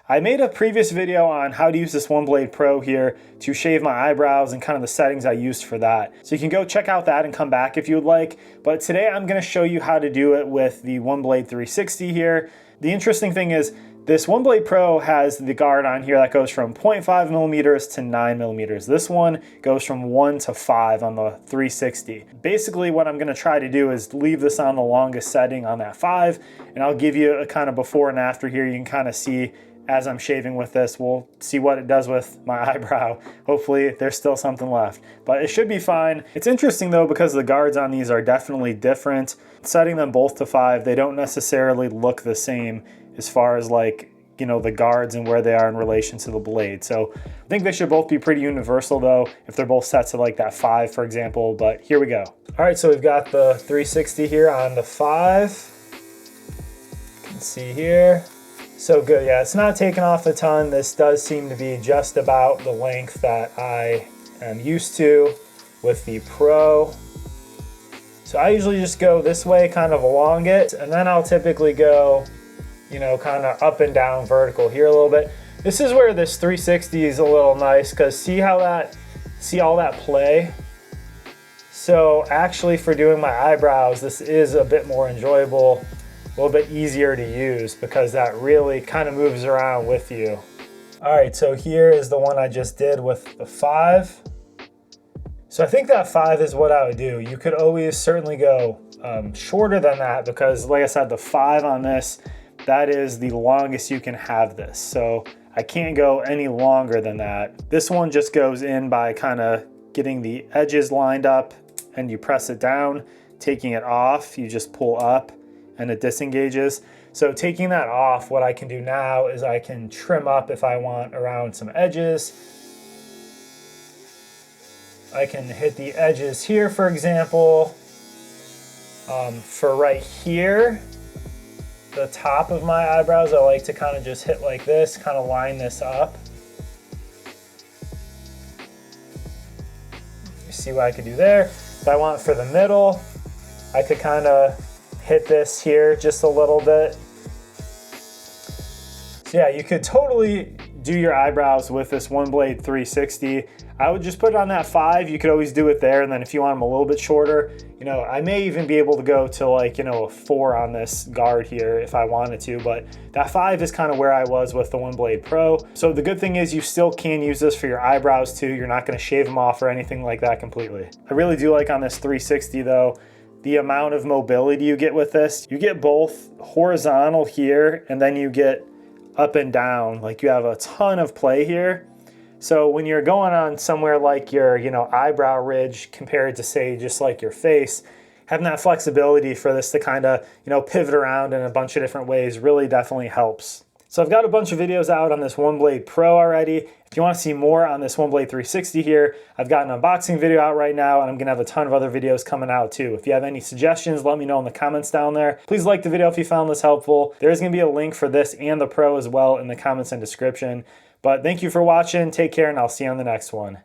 I made a previous video on how to use this OneBlade Pro here to shave my eyebrows and kind of the settings I used for that. So you can go check out that and come back if you would like. But today I'm going to show you how to do it with the OneBlade 360 here. The interesting thing is this OneBlade Pro has the guard on here that goes from 0.5 millimeters to 9 millimeters. This one goes from 1 to 5 on the 360. Basically what I'm going to try to do is leave this on the longest setting on that 5, and I'll give you a kind of before and after here. You can kind of see as I'm shaving with this. We'll see what it does with my eyebrow. Hopefully there's still something left, but it should be fine. It's interesting though, because the guards on these are definitely different. Setting them both to 5, they don't necessarily look the same as far as like, you know, the guards and where they are in relation to the blade. So I think they should both be pretty universal though, if they're both set to like that 5, for example, but here we go. All right, so we've got the 360 here on the 5. You can see here. So good, yeah, it's not taking off a ton. This does seem to be just about the length that I am used to with the Pro. So I usually just go this way, kind of along it, and then I'll typically go, you know, kind of up and down vertical here a little bit. This is where this 360 is a little nice, because see all that play? So actually for doing my eyebrows, this is a bit more enjoyable, a little bit easier to use because that really kind of moves around with you. All right, so here is the one I just did with the 5. So I think that 5 is what I would do. You could always certainly go shorter than that, because like I said, the 5 on this, that is the longest you can have this. So I can't go any longer than that. This one just goes in by kind of getting the edges lined up, and you press it down. Taking it off, you just pull up and it disengages. So taking that off, what I can do now is I can trim up if I want around some edges. I can hit the edges here, for example. For right here, the top of my eyebrows, I like to kind of just hit like this, kind of line this up. You see what I could do there. If I want for the middle, I could kind of hit this here just a little bit. So yeah, you could totally do your eyebrows with this OneBlade 360. I would just put it on that 5. You could always do it there, and then if you want them a little bit shorter, you know, I may even be able to go to like, you know, a 4 on this guard here if I wanted to, but that 5 is kind of where I was with the OneBlade Pro. So the good thing is you still can use this for your eyebrows too. You're not going to shave them off or anything like that completely. I really do like on this 360 though, the amount of mobility you get with this. You get both horizontal here, and then you get up and down. Like you have a ton of play here. So when you're going on somewhere like your, you know, eyebrow ridge compared to say just like your face, having that flexibility for this to kind of, you know, pivot around in a bunch of different ways really definitely helps. So I've got a bunch of videos out on this OneBlade Pro already. If you want to see more on this OneBlade 360 here, I've got an unboxing video out right now, and I'm going to have a ton of other videos coming out too. If you have any suggestions, let me know in the comments down there. Please like the video if you found this helpful. There is going to be a link for this and the Pro as well in the comments and description. But thank you for watching. Take care, and I'll see you on the next one.